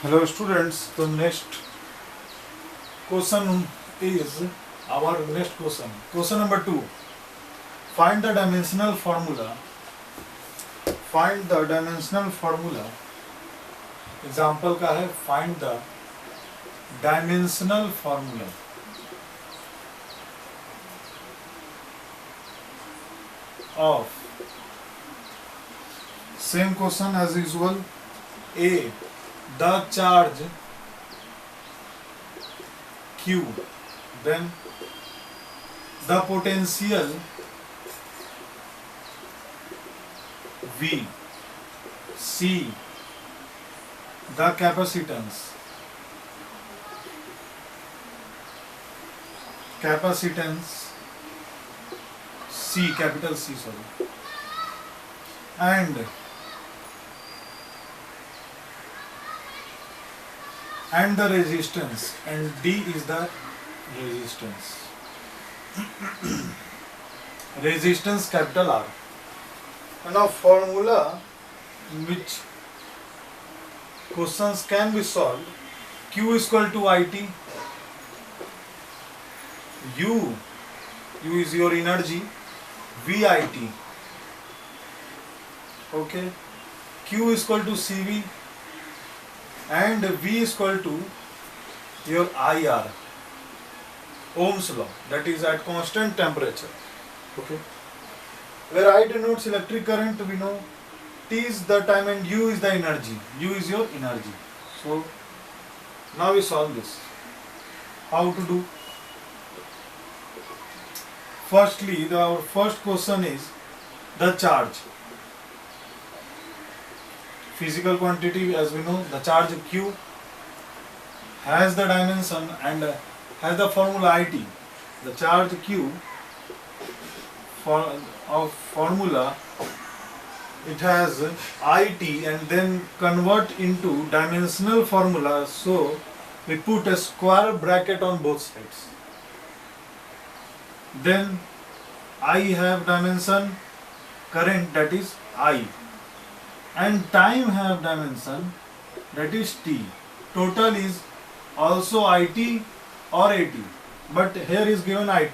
Hello students, the next question is our next question. Question number 2. Find the dimensional formula. Find the dimensional formula. Example का है find the dimensional formula. Of same question as usual. A. The charge Q, then the potential V, C, the capacitance C, capital C, sorry, and the resistance, and D is the resistance. Resistance capital R. And now formula in which questions can be solved. Q is equal to IT. U is your energy. VIT. Okay. Q is equal to CV. And V is equal to your IR, Ohm's law, that is at constant temperature. Okay. Where I denotes electric current, we know T is the time and U is the energy. U is your energy. So now we solve this. How to do? Firstly, our first question is the charge. Physical quantity, as we know, the charge Q has the dimension and has the formula IT. The charge Q formula, it has IT and then convert into dimensional formula, so we put a square bracket on both sides. Then I have dimension current, that is I, and time have dimension, that is T. Total is also IT or AT, but here is given IT,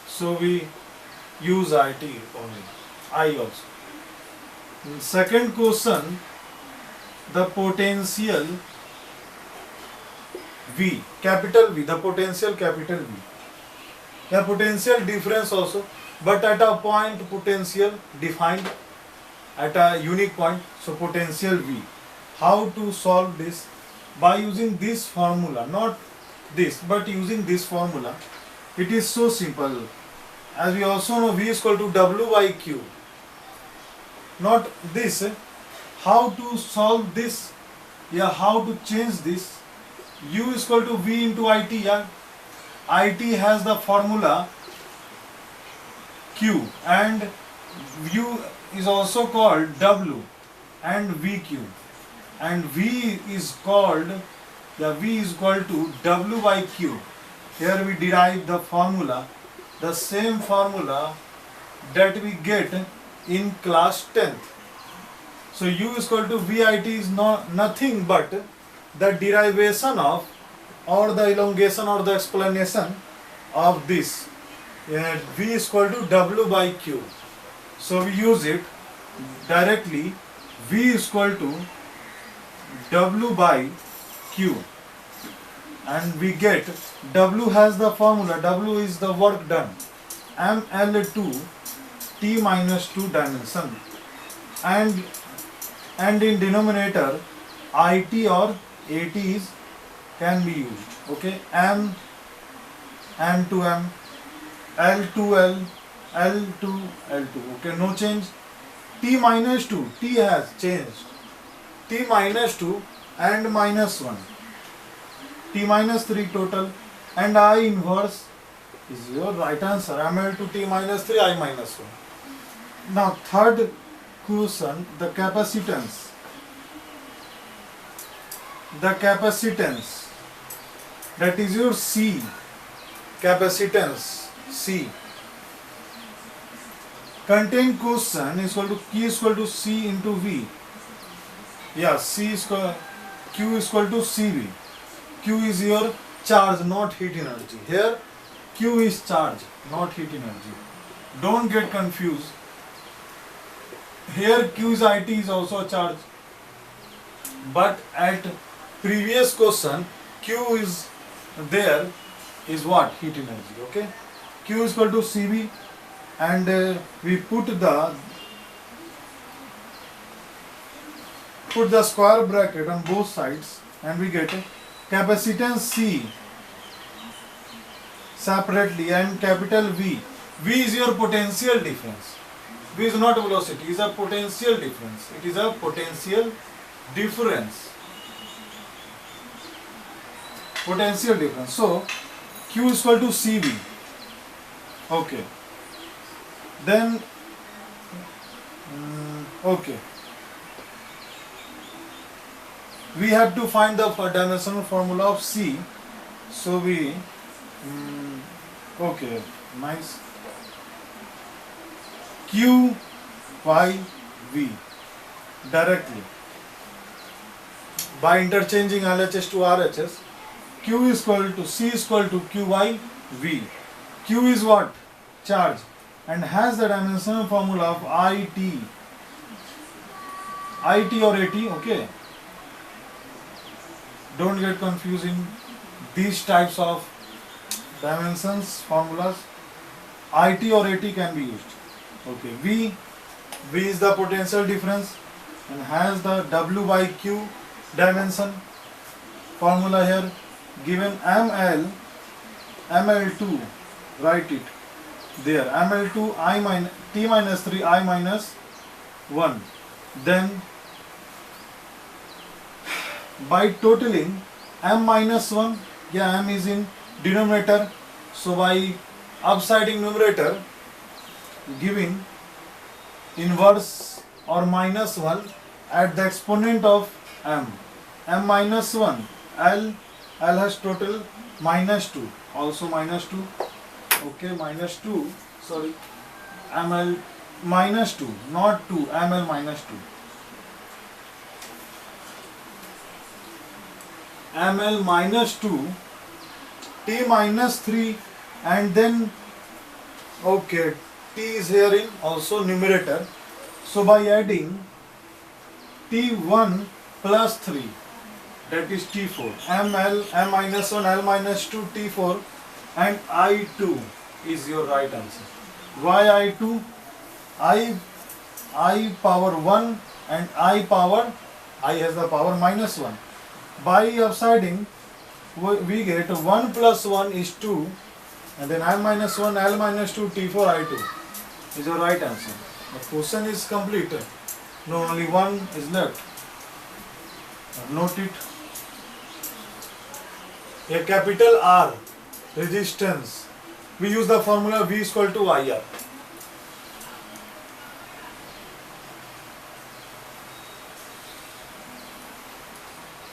so we use IT only, I also. In second question, the potential V, capital V, the potential capital V. The potential difference also, but at a point potential defined at a unique point, so potential V. How to solve this? By using this formula, not this, but using this formula. It is so simple. As we also know, V is equal to W by Q. Not this. How to solve this? Yeah, how to change this? U is equal to V into IT. Yeah. IT has the formula Q, and U is also called W and VQ, and V is called, V is equal to W by Q. Here we derive the formula, the same formula that we get in class 10th. So U is equal to VIT is nothing but the derivation of, or the elongation or the explanation of this. V is equal to W by Q. So we use it directly. V is equal to W by Q, and we get W has the formula, W is the work done, mL2 T minus 2 dimension, and in denominator IT or AT is can be used. Okay, M to M, L to L, L to L2. Okay, no change. T minus 2, T has changed. T minus 2 and minus 1. T minus 3 total, and I inverse is your right answer. ML to T minus 3, I minus 1. Now third question, the capacitance. The capacitance, that is your C, capacitance C. Contained question is equal to Q is equal to C into V. Yeah, Q is equal to CV. Q is your charge, not heat energy. Here Q is charge, not heat energy. Don't get confused. Here Q's IT is also a charge. But at previous question, Q is there is what? Heat energy. Okay. Q is equal to CV, and we put the square bracket on both sides, and we get capacitance C separately and capital V. V is your potential difference. V is not velocity, it is a potential difference. It is a potential difference. Potential difference. So Q is equal to CV. Okay. Then okay. We have to find the dimensional formula of C. So we okay, nice. Q by V directly by interchanging LHS to RHS. Q is equal to C is equal to Q by V. Q is what? Charge, and has the dimensional formula of IT. IT or AT, okay? Don't get confused in these types of dimensions formulas. IT or AT can be used. Okay, V is the potential difference and has the W by Q dimension formula here. Given ML2, write it there. ML2 T minus 3 I minus 1. Then by totaling M minus 1, yeah, M is in denominator, so by upsiding numerator, giving inverse or minus 1 at the exponent of M. M minus 1, L has total minus 2, also minus 2, okay, minus 2, sorry, ML minus 2, not 2, ML minus 2. ML minus 2, T minus 3, and then, okay, T is here in also numerator. So by adding T1 plus 3, that is T4, M minus 1, L minus 2, T4, and I2 is your right answer. Why I2? I power 1 and I has the power minus 1. By upsiding, we get 1 plus 1 is 2, and then I minus 1, L minus 2, T4, I2 is your right answer. The question is completed. No, only one is left. Note it. A capital R resistance. We use the formula V is equal to IR.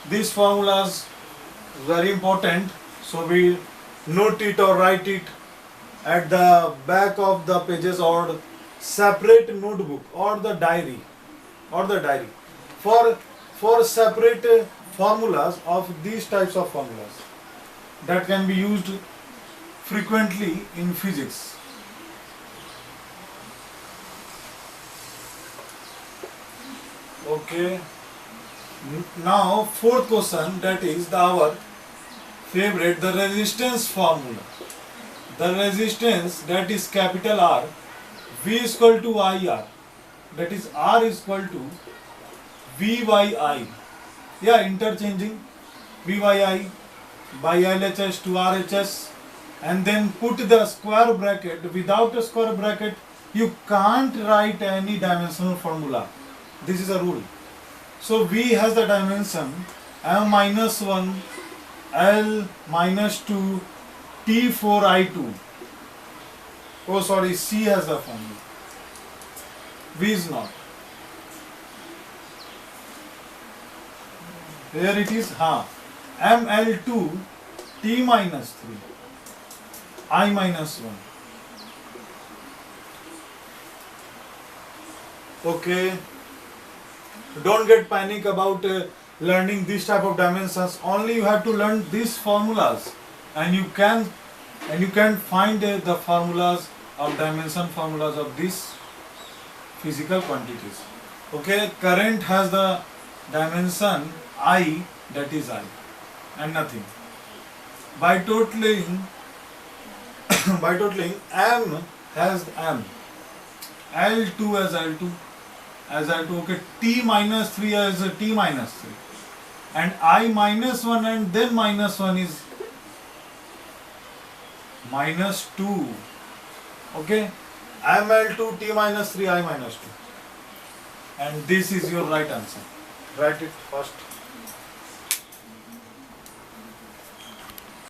These formulas very important, so we note it or write it at the back of the pages or separate notebook or the diary for separate formulas of these types of formulas that can be used frequently in physics. Okay. Now fourth question, that is our favorite, the resistance formula. The resistance, that is capital R, V is equal to IR, that is R is equal to V by I. Yeah, interchanging V by I by LHS to RHS, and then put the square bracket. Without a square bracket you can't write any dimensional formula. This is a rule. So V has the dimension M minus 1, L minus 2, T4 I2. Oh sorry, C has the formula. V is not. Here it is, ML2 T minus 3 I minus 1. Okay. Don't get panic about learning this type of dimensions, only you have to learn these formulas, and you can find the formulas of dimension formulas of these physical quantities. Okay, current has the dimension I, that is I, and nothing. By totaling M has M, L2 as L2 as L2. Okay, T minus 3 as T minus 3, and I minus 1 and then minus 1 is minus 2. Okay, ML2 T minus 3 I minus 2, and this is your right answer. Write it first.